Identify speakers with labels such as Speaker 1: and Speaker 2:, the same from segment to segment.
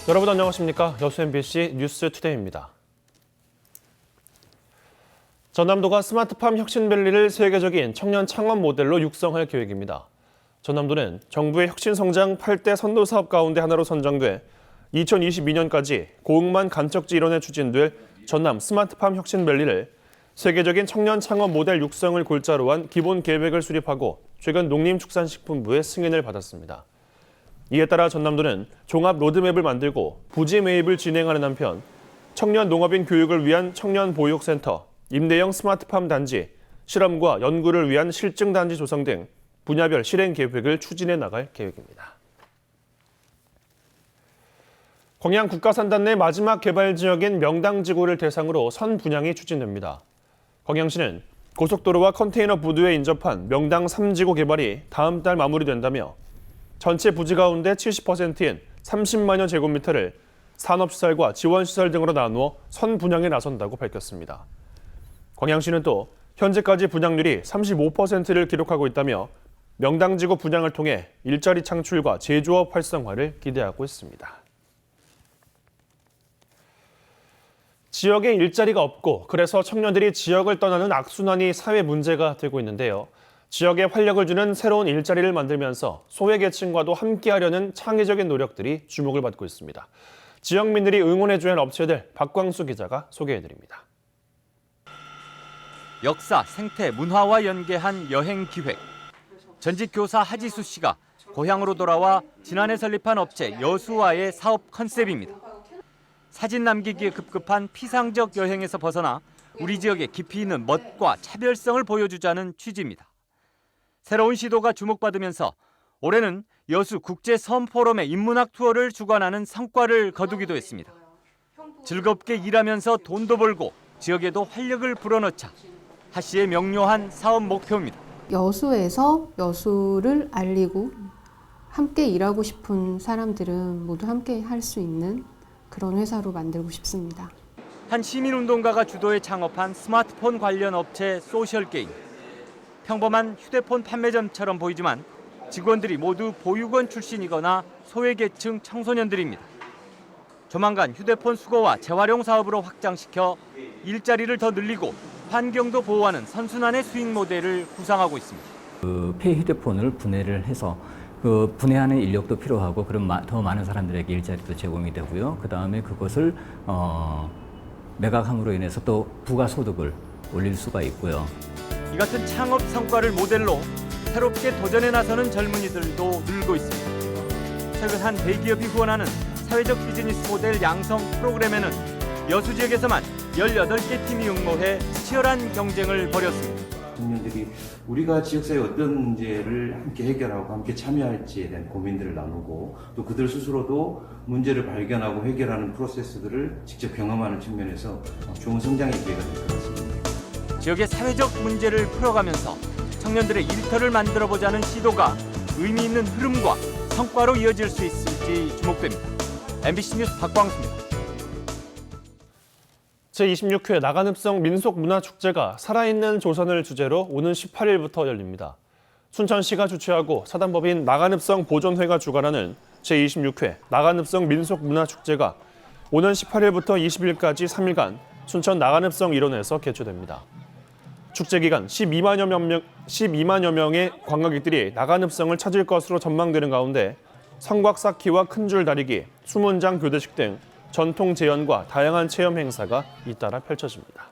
Speaker 1: 여러분 안녕하십니까? 여수 MBC 뉴스투데이입니다. 전남도가 스마트팜 혁신밸리를 세계적인 청년 창업 모델로 육성할 계획입니다. 전남도는 정부의 혁신성장 8대 선도사업 가운데 하나로 선정돼 2022년까지 고흥만 간척지 일원에 추진될 전남 스마트팜 혁신밸리를 세계적인 청년 창업 모델 육성을 골자로 한 기본 계획을 수립하고 최근 농림축산식품부의 승인을 받았습니다. 이에 따라 전남도는 종합 로드맵을 만들고 부지 매입을 진행하는 한편 청년 농업인 교육을 위한 청년 보육센터, 임대형 스마트팜 단지, 실험과 연구를 위한 실증단지 조성 등 분야별 실행 계획을 추진해 나갈 계획입니다. 광양 국가산단 내 마지막 개발 지역인 명당지구를 대상으로 선 분양이 추진됩니다. 광양시는 고속도로와 컨테이너 부두에 인접한 명당 3지구 개발이 다음 달 마무리된다며 전체 부지 가운데 70%인 30만여 제곱미터를 산업시설과 지원시설 등으로 나누어 선 분양에 나선다고 밝혔습니다. 광양시는 또 현재까지 분양률이 35%를 기록하고 있다며 명당지구 분양을 통해 일자리 창출과 제조업 활성화를 기대하고 있습니다. 지역에 일자리가 없고 그래서 청년들이 지역을 떠나는 악순환이 사회 문제가 되고 있는데요. 지역에 활력을 주는 새로운 일자리를 만들면서 소외계층과도 함께하려는 창의적인 노력들이 주목을 받고 있습니다. 지역민들이 응원해줘야 할 업체들 박광수 기자가 소개해드립니다.
Speaker 2: 역사, 생태, 문화와 연계한 여행 기획. 전직 교사 하지수 씨가 고향으로 돌아와 지난해 설립한 업체 여수와의 사업 컨셉입니다. 사진 남기기에 급급한 피상적 여행에서 벗어나 우리 지역의 깊이 있는 멋과 차별성을 보여주자는 취지입니다. 새로운 시도가 주목받으면서 올해는 여수 국제섬포럼의 인문학 투어를 주관하는 성과를 거두기도 했습니다. 즐겁게 일하면서 돈도 벌고 지역에도 활력을 불어넣자 하 씨의 명료한 사업 목표입니다.
Speaker 3: 여수에서 여수를 알리고 함께 일하고 싶은 사람들은 모두 함께 할 수 있는 그런 회사로 만들고 싶습니다.
Speaker 2: 한 시민운동가가 주도해 창업한 스마트폰 관련 업체 소셜게임. 평범한 휴대폰 판매점처럼 보이지만 직원들이 모두 보육원 출신이거나 소외계층 청소년들입니다. 조만간 휴대폰 수거와 재활용 사업으로 확장시켜 일자리를 더 늘리고 환경도 보호하는 선순환의 수익 모델을 구상하고 있습니다.
Speaker 4: 폐 휴대폰을 분해를 해서 그 분해하는 인력도 필요하고 그런 더 많은 사람들에게 일자리도 제공이 되고요. 그 다음에 그것을 매각함으로 인해서 또 부가소득을 올릴 수가 있고요.
Speaker 2: 이 같은 창업 성과를 모델로 새롭게 도전에 나서는 젊은이들도 늘고 있습니다. 최근 한 대기업이 후원하는 사회적 비즈니스 모델 양성 프로그램에는 여수 지역에서만 18개 팀이 응모해 치열한 경쟁을 벌였습니다.
Speaker 5: 청년들이 우리가 지역사회 어떤 문제를 함께 해결하고 함께 참여할지에 대한 고민들을 나누고 또 그들 스스로도 문제를 발견하고 해결하는 프로세스들을 직접 경험하는 측면에서 좋은 성장의 기회가 될 것 같습니다.
Speaker 2: 지역의 사회적 문제를 풀어가면서 청년들의 일터를 만들어보자는 시도가 의미 있는 흐름과 성과로 이어질 수 있을지 주목됩니다. MBC 뉴스 박광수입니다.
Speaker 1: 제26회 나간읍성 민속문화축제가 살아있는 조선을 주제로 오는 18일부터 열립니다. 순천시가 주최하고 사단법인 나간읍성 보존회가 주관하는 제26회 나간읍성 민속문화축제가 오는 18일부터 20일까지 3일간 순천 나간읍성 일원에서 개최됩니다. 축제 기간 12만여 명의 관광객들이 나간읍성을 찾을 것으로 전망되는 가운데 성곽 쌓기와 큰 줄 다리기, 수문장 교대식 등 전통 재현과 다양한 체험 행사가 잇따라 펼쳐집니다.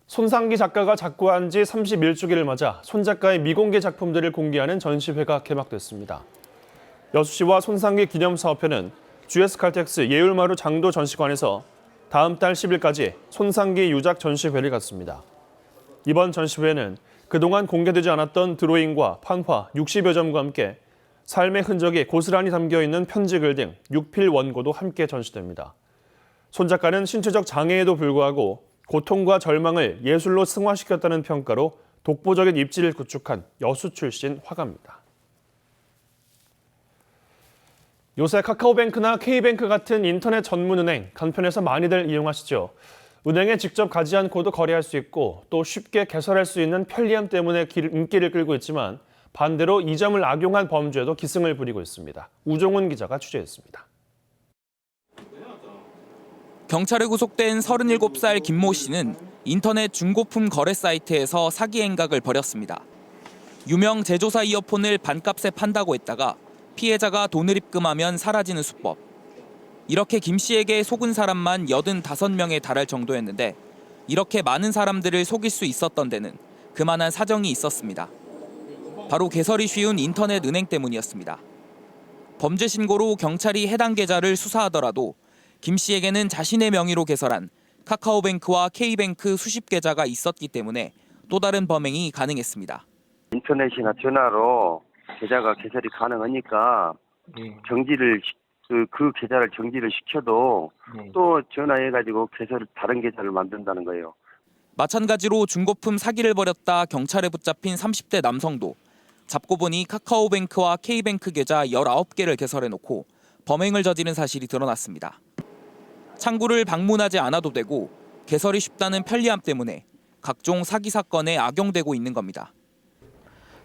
Speaker 1: 손상기 작가가 작고한 지 31주기를 맞아 손 작가의 미공개 작품들을 공개하는 전시회가 개막됐습니다. 여수시와 손상기 기념사업회는 GS칼텍스 예울마루 장도 전시관에서 다음 달 10일까지 손상기 유작 전시회를 갖습니다. 이번 전시회는 그동안 공개되지 않았던 드로잉과 판화 60여 점과 함께 삶의 흔적이 고스란히 담겨있는 편지글 등 6필 원고도 함께 전시됩니다. 손 작가는 신체적 장애에도 불구하고 고통과 절망을 예술로 승화시켰다는 평가로 독보적인 입지를 구축한 여수 출신 화가입니다. 요새 카카오뱅크나 K뱅크 같은 인터넷 전문은행 간편해서 많이들 이용하시죠. 은행에 직접 가지 않고도 거래할 수 있고 또 쉽게 개설할 수 있는 편리함 때문에 인기를 끌고 있지만 반대로 이 점을 악용한 범죄도 기승을 부리고 있습니다. 우종훈 기자가 취재했습니다.
Speaker 6: 경찰에 구속된 37살 김모 씨는 인터넷 중고품 거래 사이트에서 사기 행각을 벌였습니다. 유명 제조사 이어폰을 반값에 판다고 했다가 피해자가 돈을 입금하면 사라지는 수법. 이렇게 김 씨에게 속은 사람만 85명에 달할 정도였는데 이렇게 많은 사람들을 속일 수 있었던 데는 그만한 사정이 있었습니다. 바로 개설이 쉬운 인터넷 은행 때문이었습니다. 범죄 신고로 경찰이 해당 계좌를 수사하더라도 김 씨에게는 자신의 명의로 개설한 카카오뱅크와 K뱅크 수십 계좌가 있었기 때문에 또 다른 범행이 가능했습니다.
Speaker 7: 인터넷이나 전화로 계좌가 개설이 가능하니까 그 계좌를 정지를 시켜도 또 전화해가지고 다른 계좌를 만든다는 거예요.
Speaker 6: 마찬가지로 중고품 사기를 벌였다 경찰에 붙잡힌 30대 남성도 잡고 보니 카카오뱅크와 K뱅크 계좌 19개를 개설해놓고 범행을 저지른 사실이 드러났습니다. 창구를 방문하지 않아도 되고 개설이 쉽다는 편리함 때문에 각종 사기 사건에 악용되고 있는 겁니다.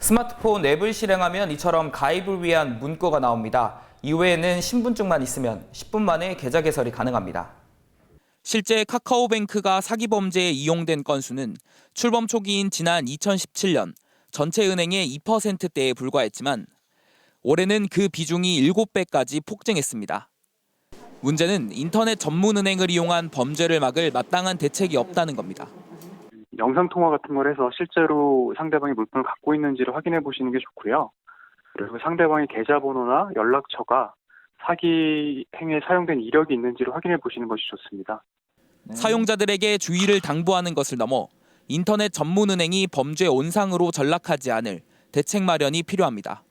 Speaker 6: 스마트폰 앱을 실행하면 이처럼 가입을 위한 문구가 나옵니다. 이외에는 신분증만 있으면 10분 만에 계좌 개설이 가능합니다. 실제 카카오뱅크가 사기 범죄에 이용된 건수는 출범 초기인 지난 2017년 전체 은행의 2%대에 불과했지만 올해는 그 비중이 7배까지 폭증했습니다. 문제는 인터넷 전문 은행을 이용한 범죄를 막을 마땅한 대책이 없다는 겁니다.
Speaker 8: 영상통화 같은 걸 해서 실제로 상대방이 물품을 갖고 있는지를 확인해 보시는 게 좋고요. 그리고 상대방의 계좌번호나 연락처가 사기 행위에 사용된 이력이 있는지를 확인해 보시는 것이 좋습니다.
Speaker 6: 사용자들에게 주의를 당부하는 것을 넘어 인터넷 전문 은행이 범죄 온상으로 전락하지 않을 대책 마련이 필요합니다.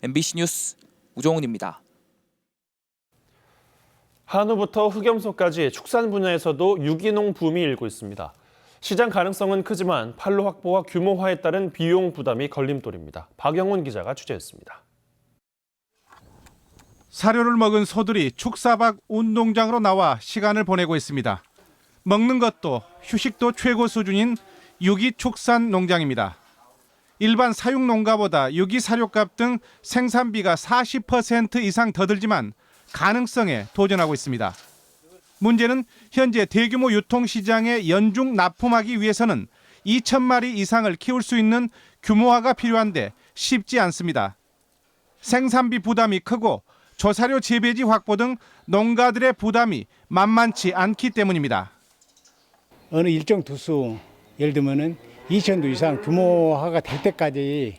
Speaker 6: MBC 뉴스 우종훈입니다.
Speaker 1: 한우부터 흑염소까지 축산 분야에서도 유기농 붐이 일고 있습니다. 시장 가능성은 크지만 판로 확보와 규모화에 따른 비용 부담이 걸림돌입니다. 박영훈 기자가 취재했습니다.
Speaker 9: 사료를 먹은 소들이 축사박 운동장으로 나와 시간을 보내고 있습니다. 먹는 것도 휴식도 최고 수준인 유기축산 농장입니다. 일반 사육 농가보다 유기 사료값 등 생산비가 40% 이상 더 들지만 가능성에 도전하고 있습니다. 문제는 현재 대규모 유통시장에 연중 납품하기 위해서는 2,000마리 이상을 키울 수 있는 규모화가 필요한데 쉽지 않습니다. 생산비 부담이 크고 조사료 재배지 확보 등 농가들의 부담이 만만치 않기 때문입니다.
Speaker 10: 어느 일정 두수, 예를 들면은 2,000두 이상 규모화가 될 때까지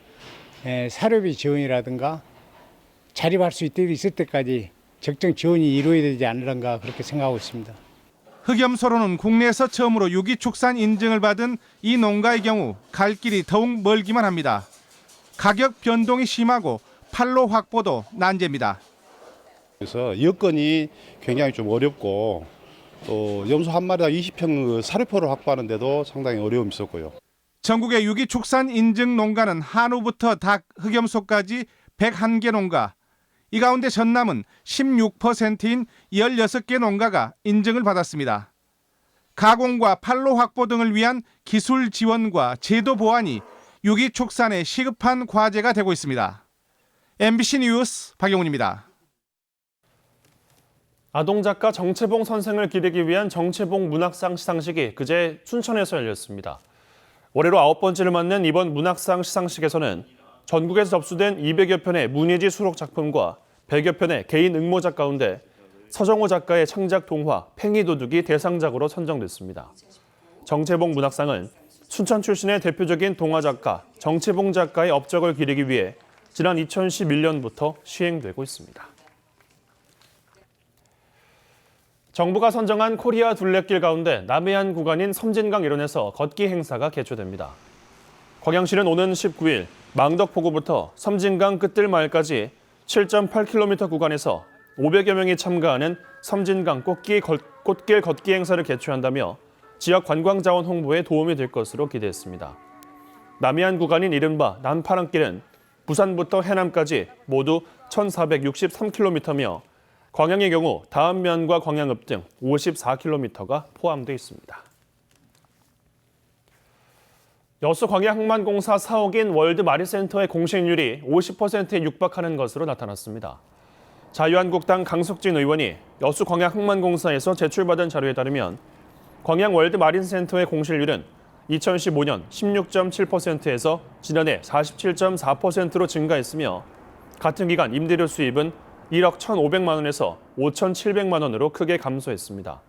Speaker 10: 사료비 지원이라든가 자립할 수 있을 때까지 적정 지원이 이루어야 되지 않을까 그렇게 생각하고 있습니다.
Speaker 9: 흑염소로는 국내에서 처음으로 유기축산 인증을 받은 이 농가의 경우 갈 길이 더욱 멀기만 합니다. 가격 변동이 심하고 판로 확보도 난제입니다.
Speaker 11: 그래서 여건이 굉장히 좀 어렵고 또 염소 한 마리당 20평 사료포를 확보하는데도 상당히 어려움이 있었고요.
Speaker 9: 전국의 유기축산 인증 농가는 한우부터 닭, 흑염소까지 101개 농가. 이 가운데 전남은 16%인 16개 농가가 인증을 받았습니다. 가공과 판로 확보 등을 위한 기술 지원과 제도 보완이 유기축산의 시급한 과제가 되고 있습니다. MBC 뉴스 박영훈입니다.
Speaker 1: 아동작가 정채봉 선생을 기리기 위한 정채봉 문학상 시상식이 그제 춘천에서 열렸습니다. 올해로 9번째를 맞는 이번 문학상 시상식에서는 전국에서 접수된 200여 편의 문예지 수록 작품과 100여 편의 개인 응모작 가운데 서정호 작가의 창작 동화 팽이도둑이 대상작으로 선정됐습니다. 정채봉 문학상은 춘천 출신의 대표적인 동화작가 정채봉 작가의 업적을 기리기 위해 지난 2011년부터 시행되고 있습니다. 정부가 선정한 코리아 둘레길 가운데 남해안 구간인 섬진강 일원에서 걷기 행사가 개최됩니다. 광양시는 오는 19일 망덕포구부터 섬진강 끝들마을까지 7.8km 구간에서 500여 명이 참가하는 섬진강 꽃길 걷기 행사를 개최한다며 지역 관광자원 홍보에 도움이 될 것으로 기대했습니다. 남해안 구간인 이른바 남파랑길은 부산부터 해남까지 모두 1,463km며 광양의 경우 다음면과 광양읍 등 54km가 포함되어 있습니다. 여수광양항만공사 사옥인 월드마린센터의 공실률이 50%에 육박하는 것으로 나타났습니다. 자유한국당 강석진 의원이 여수광양항만공사에서 제출받은 자료에 따르면 광양 월드마린센터의 공실률은 2015년 16.7%에서 지난해 47.4%로 증가했으며 같은 기간 임대료 수입은 1억 1,500만 원에서 5,700만 원으로 크게 감소했습니다.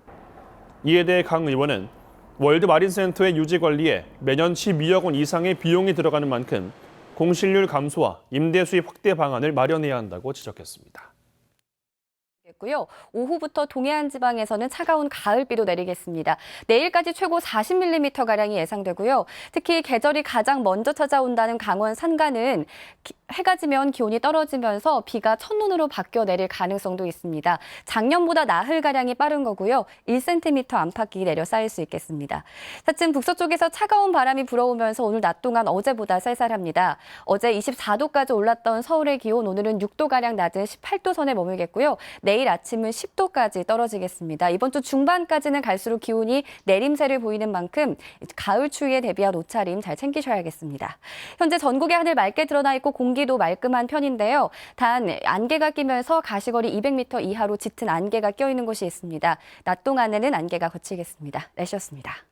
Speaker 1: 이에 대해 강 의원은 월드마린센터의 유지 관리에 매년 12억 원 이상의 비용이 들어가는 만큼 공실률 감소와 임대 수입 확대 방안을 마련해야 한다고 지적했습니다.
Speaker 12: 오후부터 동해안 지방에서는 차가운 가을비도 내리겠습니다. 내일까지 최고 40mm가량이 예상되고요. 특히 계절이 가장 먼저 찾아온다는 강원 산간은 해가 지면 기온이 떨어지면서 비가 첫눈으로 바뀌어 내릴 가능성도 있습니다. 작년보다 나흘가량이 빠른 거고요. 1cm 안팎이 내려 쌓일 수 있겠습니다. 차츰 북서쪽에서 차가운 바람이 불어오면서 오늘 낮 동안 어제보다 쌀쌀합니다. 어제 24도까지 올랐던 서울의 기온 오늘은 6도가량 낮은 18도 선에 머물겠고요. 내일 아침은 10도까지 떨어지겠습니다. 이번 주 중반까지는 갈수록 기온이 내림세를 보이는 만큼 가을 추위에 대비한 옷차림 잘 챙기셔야겠습니다. 현재 전국의 하늘 맑게 드러나 있고 공기도 말끔한 편인데요. 단 안개가 끼면서 가시거리 200m 이하로 짙은 안개가 껴있는 곳이 있습니다. 낮 동안에는 안개가 걷히겠습니다. 날씨였습니다.